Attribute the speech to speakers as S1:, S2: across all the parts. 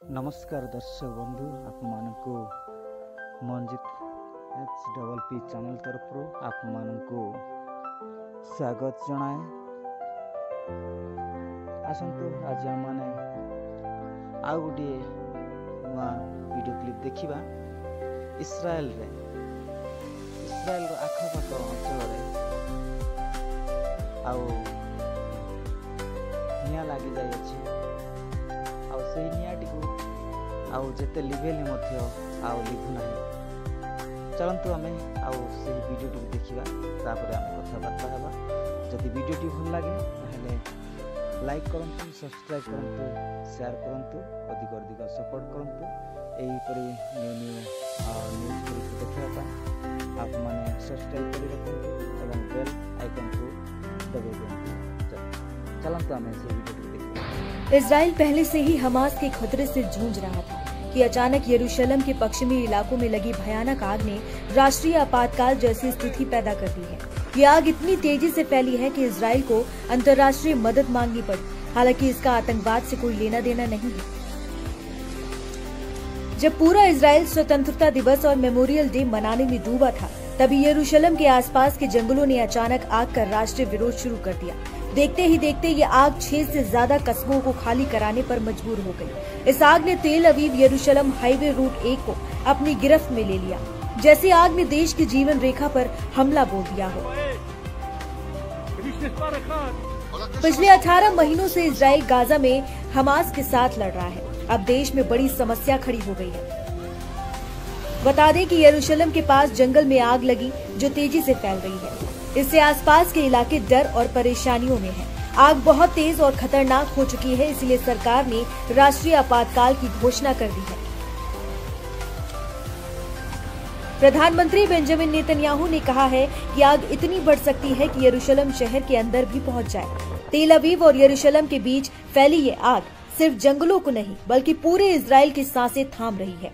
S1: नमस्कार दर्शक बंधु आप मानक मंजित HPP चैनल तरफ आप मानक स्वागत जनाए। आसतु आज आम मैंने आउ गोटे नुआ वीडियो क्लिप देखा। इस्राएल आखपाख अंचल निया लगी जाइए नियाटी को आउ जेते लिभेली मध्य आउ लिभुना। चलतु आम आउ से वीडियो टी देखा तापर आम कथबार्ता हेबा। जदि वीडियो टी भल लगे ताहले लाइक करंतु, सब्सक्राइब करंतु, शेयर करंतु, अधिक सपोर्ट करंतु। एहीपरि न्यू न्यूज देखा आप माने सब्सक्राइब कर रखंतु एवं बेल आइकन को दबाइ दियंतु। चलंतु आम से वीडियो टी देखा।
S2: इजराइल पहले से ही हमास के खतरे से जूझ रहा था कि अचानक यरूशलेम के पश्चिमी इलाकों में लगी भयानक आग ने राष्ट्रीय आपातकाल जैसी स्थिति पैदा कर दी है। ये आग इतनी तेजी से फैली है कि इजराइल को अंतर्राष्ट्रीय मदद मांगनी पड़ी। हालांकि इसका आतंकवाद से कोई लेना देना नहीं है। जब पूरा इजराइल स्वतंत्रता दिवस और मेमोरियल डे मनाने में डूबा था, तभी यरूशलेम के आसपास के जंगलों ने अचानक आग का राष्ट्रीय विरोध शुरू कर दिया। देखते ही देखते ये आग 6 से ज्यादा कस्बों को खाली कराने पर मजबूर हो गई। इस आग ने तेल अवीव यरूशलेम हाईवे रूट 1 को अपनी गिरफ्त में ले लिया, जैसे आग ने देश की जीवन रेखा पर हमला बोल दिया हो। पिछले 18 महीनों से इजराइल गाजा में हमास के साथ लड़ रहा है। अब देश में बड़ी समस्या खड़ी हो गई है। बता दें कि यरूशलेम के पास जंगल में आग लगी जो तेजी से फैल रही है। इससे आसपास के इलाके डर और परेशानियों में हैं। आग बहुत तेज और खतरनाक हो चुकी है, इसलिए सरकार ने राष्ट्रीय आपातकाल की घोषणा कर दी है। प्रधानमंत्री बेंजामिन नेतन्याहू ने कहा है कि आग इतनी बढ़ सकती है कि यरूशलेम शहर के अंदर भी पहुंच जाए। तेल अवीव और यरूशलेम के बीच फैली ये आग सिर्फ जंगलों को नहीं बल्कि पूरे इजराइल की सांसें थाम रही है।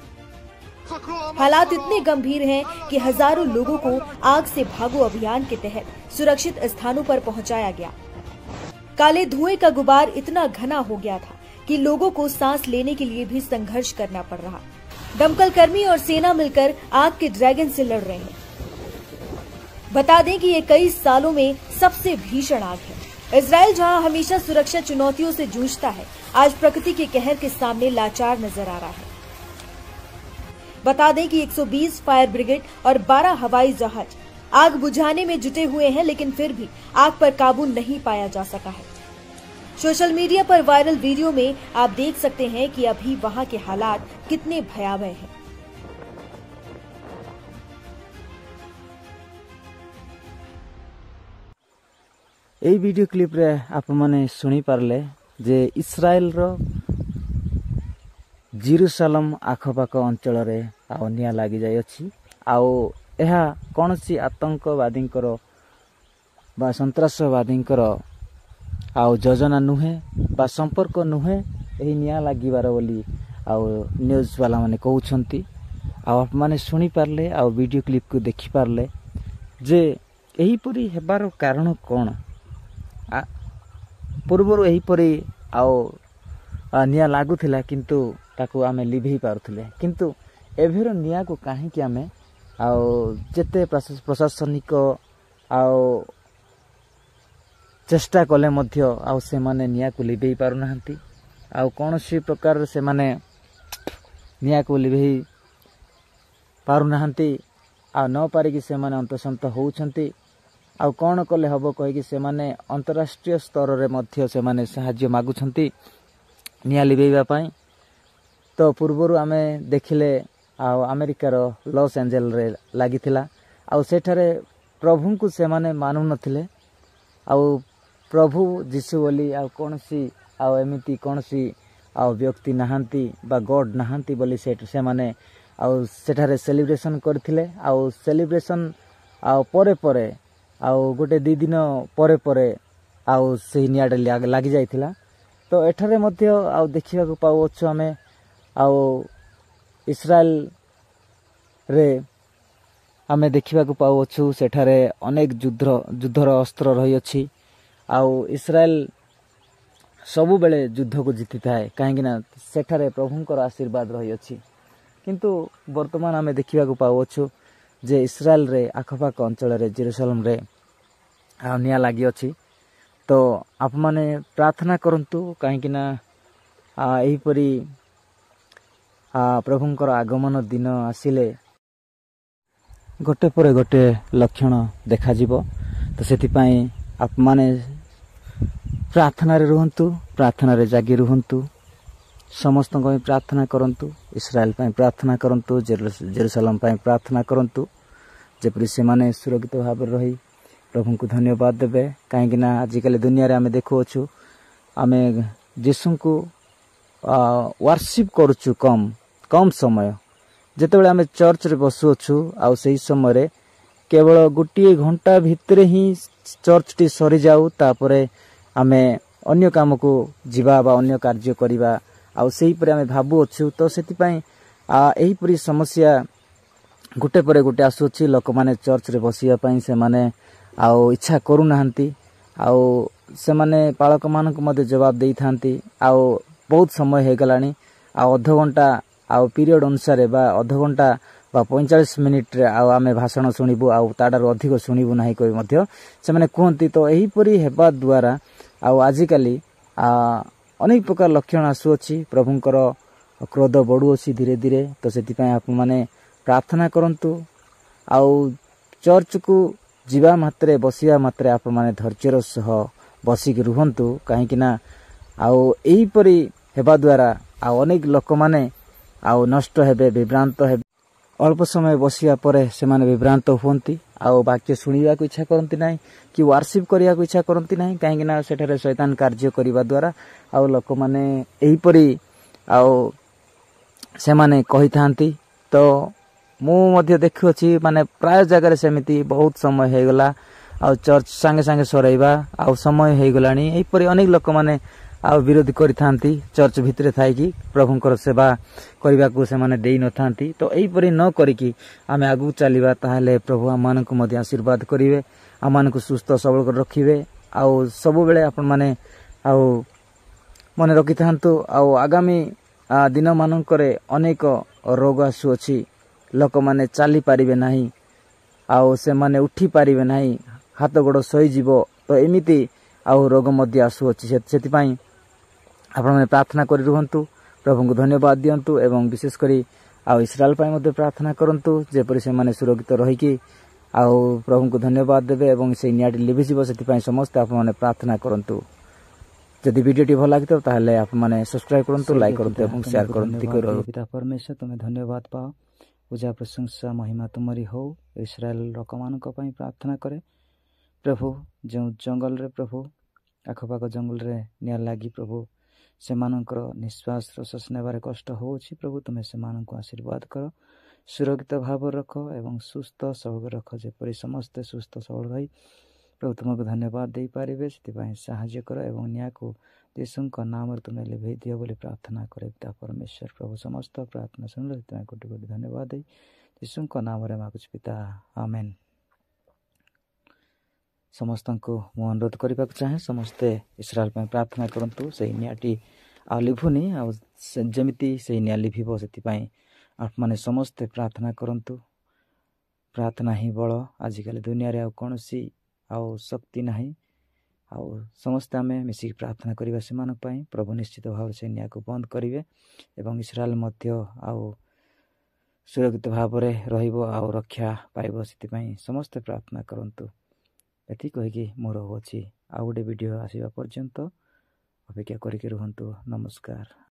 S2: हालात इतने गंभीर हैं कि हजारों लोगों को आग से भागो अभियान के तहत सुरक्षित स्थानों पर पहुंचाया गया। काले धुएं का गुबार इतना घना हो गया था कि लोगों को सांस लेने के लिए भी संघर्ष करना पड़ रहा। दमकल कर्मी और सेना मिलकर आग के ड्रैगन से लड़ रहे हैं। बता दें कि ये कई सालों में सबसे भीषण आग है। इजराइल जहां हमेशा सुरक्षा चुनौतियों से जूझता है, आज प्रकृति के कहर के सामने लाचार नजर आ रहा है। बता दें कि 120 फायर ब्रिगेड और 12 हवाई जहाज आग बुझाने में जुटे हुए हैं, लेकिन फिर भी आग पर काबू नहीं पाया जा सका है। सोशल मीडिया पर वायरल वीडियो में आप देख सकते हैं कि अभी वहां के हालात कितने भयावह हैं।
S1: এই ভিডিও ক্লিপরে आपने शुणी पारे जे इस्राएल जेरुसलम आखपाख अंचल निया लगी जाइए। कौन सी आतंकवादी बा सन्त्रासवादी योजना नुहे बा संपर्क नुहे यही निया लगिबार बोली न्यूज वाला माने कहउछंती। आपने शुणी पारे वीडियो क्लिप को देखि पारे जे एहीपरि हेबार कारण कौन। पूर्वर एहीपरि निया लागुथिला किंतु ताकू आमे लिभेई पारुथिले, किंतु एभेर निया को काहेकि आमे जेते प्रशासनिक चेष्टा कले मध्य से माने निया को लिभेई पारु नाहंती। कौनसी प्रकार से माने निया को लिभेई पारु नाहंती। न पारिकी से माने अंतसंत होउछंती। कौन कले हबो कहिकी से माने अंतरराष्ट्रीय स्तर रे मध्य से माने सहाय्य मागुछंती निया लिभेइबा पई। तो पूर्वर आमे देखिले अमेरिकार लॉस एंजेल रे लागिथिला। सेठारे प्रभु को से माने मानु नथिले। प्रभु जीशु बोली कौन सी एमिति कौन सी व्यक्ति नहांती बा गॉड नहांती बोली से माने सेठारे सेलिब्रेशन करथिले। सेलिब्रेशन परे परे गोटे 2 दिन परे परे से नियाटे लागी जाइथिला। तो एठारे मध्य देखिबा को पाउछु आमे इस्राएल रे आमे देखिबा को पाउछु सेठारे अनेक युद्धर अस्त्र रही अछि। इस्राएल ସବୁବେଳେ ଯୁଦ୍ଧକୁ ଜିତିଥାଏ, କାହିଁକିନା ସେଠାରେ ପ୍ରଭୁଙ୍କର ଆଶୀର୍ବାଦ ରହିଅଛି। କିନ୍ତୁ ବର୍ତ୍ତମାନ ଆମେ ଦେଖିବାକୁ ପାଉଅଛୁ ଯେ ଇସ୍ରାଏଲରେ ଆଖପାଖ ଅଞ୍ଚଳରେ ଜେରୁସାଲେମରେ ନିଆଁ ଲାଗିଅଛି। ତ ଆପଣମାନେ ପ୍ରାର୍ଥନା କରନ୍ତୁ, କାହିଁକିନା ଏହିପରି ପ୍ରଭୁଙ୍କର ଆଗମନ ଦିନ ଆସିଲେ ଗୋଟେ ପରେ ଗୋଟେ ଲକ୍ଷଣ ଦେଖାଯିବ। ତ ସେଥିପାଇଁ ଆପଣମାନେ ପ୍ରାର୍ଥନାରେ ରୁହନ୍ତୁ, ପ୍ରାର୍ଥନାରେ ଜାଗି ରୁହନ୍ତୁ। ସମସ୍ତଙ୍କ ପାଇଁ ପ୍ରାର୍ଥନା କରନ୍ତୁ, ଇସ୍ରାଏଲ ପାଇଁ ପ୍ରାର୍ଥନା କରନ୍ତୁ, ଜେରୁସାଲେମ ପାଇଁ ପ୍ରାର୍ଥନା କରନ୍ତୁ, ଯେପରି ସେମାନେ ସୁରକ୍ଷିତ ଭାବରେ ରହି ପ୍ରଭୁଙ୍କୁ ଧନ୍ୟବାଦ ଦେବେ। କାହିଁକିନା ଆଜିକାଲି ଦୁନିଆରେ ଆମେ ଦେଖୁଅଛୁ, ଆମେ ଯୀଶୁଙ୍କୁ ୱାର୍ସିପ୍ କରୁଛୁ କମ୍ ସମୟ। ଯେତେବେଳେ ଆମେ ଚର୍ଚ୍ଚରେ ବସୁଅଛୁ, ଆଉ ସେହି ସମୟରେ କେବଳ ଗୋଟିଏ ଘଣ୍ଟା ଭିତରେ ହିଁ ଚର୍ଚ୍ଚଟି ସରିଯାଉ, ତାପରେ ଆମେ ଅନ୍ୟ କାମକୁ ଯିବା ବା ଅନ୍ୟ କାର୍ଯ୍ୟ କରିବା, ଆଉ ସେହିପରି ଆମେ ଭାବୁଅଛୁ। ତ ସେଥିପାଇଁ ଏହିପରି ସମସ୍ୟା ଗୋଟେ ପରେ ଗୋଟେ ଆସୁଅଛି। ଲୋକମାନେ ଚର୍ଚ୍ଚରେ ବସିବା ପାଇଁ ସେମାନେ ଆଉ ଇଚ୍ଛା କରୁନାହାନ୍ତି, ଆଉ ସେମାନେ ପାଳକମାନଙ୍କୁ ମଧ୍ୟ ଜବାବ ଦେଇଥାନ୍ତି, ଆଉ ବହୁତ ସମୟ ହୋଇଗଲାଣି, ଆଉ ଅଧଘଣ୍ଟା ଆଉ ପିରିୟଡ଼ ଅନୁସାରେ ବା ଅଧଘଣ୍ଟା ବା 45 ମିନିଟ୍ରେ ଆଉ ଆମେ ଭାଷଣ ଶୁଣିବୁ, ଆଉ ତାଠାରୁ ଅଧିକ ଶୁଣିବୁ ନାହିଁ କହି ମଧ୍ୟ ସେମାନେ କୁହନ୍ତି। ତ ଏହିପରି ହେବା ଦ୍ୱାରା ଆଉ ଆଜିକାଲି ଅନେକ ପ୍ରକାର ଲକ୍ଷଣ ଆସୁଅଛି, ପ୍ରଭୁଙ୍କର କ୍ରୋଧ ବଢ଼ୁଅଛି ଧୀରେ ଧୀରେ। ତ ସେଥିପାଇଁ ଆପଣମାନେ ପ୍ରାର୍ଥନା କରନ୍ତୁ, ଆଉ ଚର୍ଚ୍ଚକୁ ଯିବା ମାତ୍ରେ ବସିବା ମାତ୍ରେ ଆପଣମାନେ ଧୈର୍ଯ୍ୟର ସହ ବସିକି ରୁହନ୍ତୁ, କାହିଁକିନା ଆଉ ଏହିପରି ହେବା ଦ୍ୱାରା ଆଉ ଅନେକ ଲୋକମାନେ ଆଉ ନଷ୍ଟ ହେବେ, ବିଭ୍ରାନ୍ତ ହେବେ। ଅଳ୍ପ ସମୟ ବସିବା ପରେ ସେମାନେ ବିଭ୍ରାନ୍ତ ହୁଅନ୍ତି, ଆଉ ବାକ୍ୟ ଶୁଣିବାକୁ ଇଚ୍ଛା କରନ୍ତି ନାହିଁ କି ୱାର୍ସିପ୍ କରିବାକୁ ଇଚ୍ଛା କରନ୍ତି ନାହିଁ, କାହିଁକିନା ସେଠାରେ ଶୈତାନ କାର୍ଯ୍ୟ କରିବା ଦ୍ୱାରା ଆଉ ଲୋକମାନେ ଏହିପରି ଆଉ ସେମାନେ କହିଥାନ୍ତି। ତ ମୁଁ ମଧ୍ୟ ଦେଖୁଅଛି, ମାନେ ପ୍ରାୟ ଜାଗାରେ ସେମିତି ବହୁତ ସମୟ ହୋଇଗଲା, ଆଉ ଚର୍ଚ୍ଚ ସାଙ୍ଗେ ସାଙ୍ଗେ ସରାଇବା, ଆଉ ସମୟ ହୋଇଗଲାଣି, ଏହିପରି ଅନେକ ଲୋକମାନେ ଆଉ ବିରୋଧ କରିଥାନ୍ତି। ଚର୍ଚ୍ଚ ଭିତରେ ଥାଇକି ପ୍ରଭୁଙ୍କର ସେବା କରିବାକୁ ସେମାନେ ଦେଇନଥାନ୍ତି। ତ ଏହିପରି ନ କରିକି ଆମେ ଆଗକୁ ଚାଲିବା, ତାହେଲେ ପ୍ରଭୁ ଆମମାନଙ୍କୁ ମଧ୍ୟ ଆଶୀର୍ବାଦ କରିବେ, ଆମମାନଙ୍କୁ ସୁସ୍ଥ ସବଳ କରି ରଖିବେ। ଆଉ ସବୁବେଳେ ଆପଣମାନେ ଆଉ ମନେ ରଖିଥାନ୍ତୁ, ଆଉ ଆଗାମୀ ଦିନମାନଙ୍କରେ ଅନେକ ରୋଗ ଆସୁଅଛି। ଲୋକମାନେ ଚାଲିପାରିବେ ନାହିଁ, ଆଉ ସେମାନେ ଉଠି ପାରିବେ ନାହିଁ, ହାତ ଗୋଡ଼ ଶୋଇଯିବ। ତ ଏମିତି ଆଉ ରୋଗ ମଧ୍ୟ ଆସୁଅଛି। ସେଥିପାଇଁ ଆପଣମାନେ ପ୍ରାର୍ଥନା କରି ରୁହନ୍ତୁ, ପ୍ରଭୁଙ୍କୁ ଧନ୍ୟବାଦ ଦିଅନ୍ତୁ, ଏବଂ ବିଶେଷ କରି ଆଉ ଇସ୍ରାଏଲ ପାଇଁ ମଧ୍ୟ ପ୍ରାର୍ଥନା କରନ୍ତୁ, ଯେପରି ସେମାନେ ସୁରକ୍ଷିତ ରହିକି ଆଉ ପ୍ରଭୁଙ୍କୁ ଧନ୍ୟବାଦ ଦେବେ ଏବଂ ସେହି ନିଆଁଟି ଲିଭିଯିବ। ସେଥିପାଇଁ ସମସ୍ତେ ଆପଣମାନେ ପ୍ରାର୍ଥନା କରନ୍ତୁ। ଯଦି ଭିଡ଼ିଓଟି ଭଲ ଲାଗିଥିବ ତାହେଲେ ଆପଣମାନେ ସବସ୍କ୍ରାଇବ୍ କରନ୍ତୁ, ଲାଇକ୍ କରନ୍ତୁ ଏବଂ ସେୟାର କରନ୍ତୁ। ପିତା ପରମେଶ୍ୱର, ତୁମେ ଧନ୍ୟବାଦ ପାଅ। ପୂଜା ପ୍ରଶଂସା ମହିମା ତୁମରି ହଉ। ଇସ୍ରାଏଲ ଲୋକମାନଙ୍କ ପାଇଁ ପ୍ରାର୍ଥନା କରେ ପ୍ରଭୁ, ଯେଉଁ ଜଙ୍ଗଲରେ ପ୍ରଭୁ ଆଖପାଖ ଜଙ୍ଗଲରେ ନିଆଁ ଲାଗି ପ୍ରଭୁ ସେମାନଙ୍କର ନିଶ୍ୱାସ ପ୍ରଶ୍ୱାସ ନେବାରେ କଷ୍ଟ ହେଉଛି, ପ୍ରଭୁ ତୁମେ ସେମାନଙ୍କୁ ଆଶୀର୍ବାଦ କର, ସୁରକ୍ଷିତ ଭାବରେ ରଖ ଏବଂ ସୁସ୍ଥ ସବଳ ରଖ, ଯେପରି ସମସ୍ତେ ସୁସ୍ଥ ସବଳ ରହି ପ୍ରଭୁ ତୁମକୁ ଧନ୍ୟବାଦ ଦେଇପାରିବେ। ସେଥିପାଇଁ ସାହାଯ୍ୟ କର ଏବଂ ନିଆଁକୁ ଯୀଶୁଙ୍କ ନାମରେ ତୁମେ ଲିଭେଇ ଦିଅ ବୋଲି ପ୍ରାର୍ଥନା କରେ ପିତା ପରମେଶ୍ୱର। ପ୍ରଭୁ ସମସ୍ତ ପ୍ରାର୍ଥନା ଶୁଣିଲେ, ସେଥିପାଇଁ କୋଟି କୋଟି ଧନ୍ୟବାଦ ଦେଇ ଯୀଶୁଙ୍କ ନାମରେ ମାଗୁଛି ପିତା, ଆମେନ୍। ସମସ୍ତଙ୍କୁ ମୁଁ ଅନୁରୋଧ କରିବାକୁ ଚାହେଁ, ସମସ୍ତେ ଇସ୍ରାଏଲ ପାଇଁ ପ୍ରାର୍ଥନା କରନ୍ତୁ। ସେହି ନିଆଁଟି ଆଉ ଲିଭୁନି, ଆଉ ଯେମିତି ସେହି ନିଆଁ ଲିଭିବ ସେଥିପାଇଁ ଆପଣମାନେ ସମସ୍ତେ ପ୍ରାର୍ଥନା କରନ୍ତୁ। ପ୍ରାର୍ଥନା ହିଁ ବଳ। ଆଜିକାଲି ଦୁନିଆରେ ଆଉ କୌଣସି ଆଉ ଶକ୍ତି ନାହିଁ, ଆଉ ସମସ୍ତେ ଆମେ ମିଶିକି ପ୍ରାର୍ଥନା କରିବା ସେମାନଙ୍କ ପାଇଁ। ପ୍ରଭୁ ନିଶ୍ଚିତ ଭାବରେ ସେ ନିଆଁକୁ ବନ୍ଦ କରିବେ ଏବଂ ଇସ୍ରାଏଲ ମଧ୍ୟ ଆଉ ସୁରକ୍ଷିତ ଭାବରେ ରହିବ ଆଉ ରକ୍ଷା ପାଇବ। ସେଥିପାଇଁ ସମସ୍ତେ ପ୍ରାର୍ଥନା କରନ୍ତୁ। ଏତିକି କହିକି ମୁଁ ରହୁଅଛି। ଆଉ ଗୋଟେ ଭିଡ଼ିଓ ଆସିବା ପର୍ଯ୍ୟନ୍ତ ଅପେକ୍ଷା କରିକି ରୁହନ୍ତୁ। ନମସ୍କାର।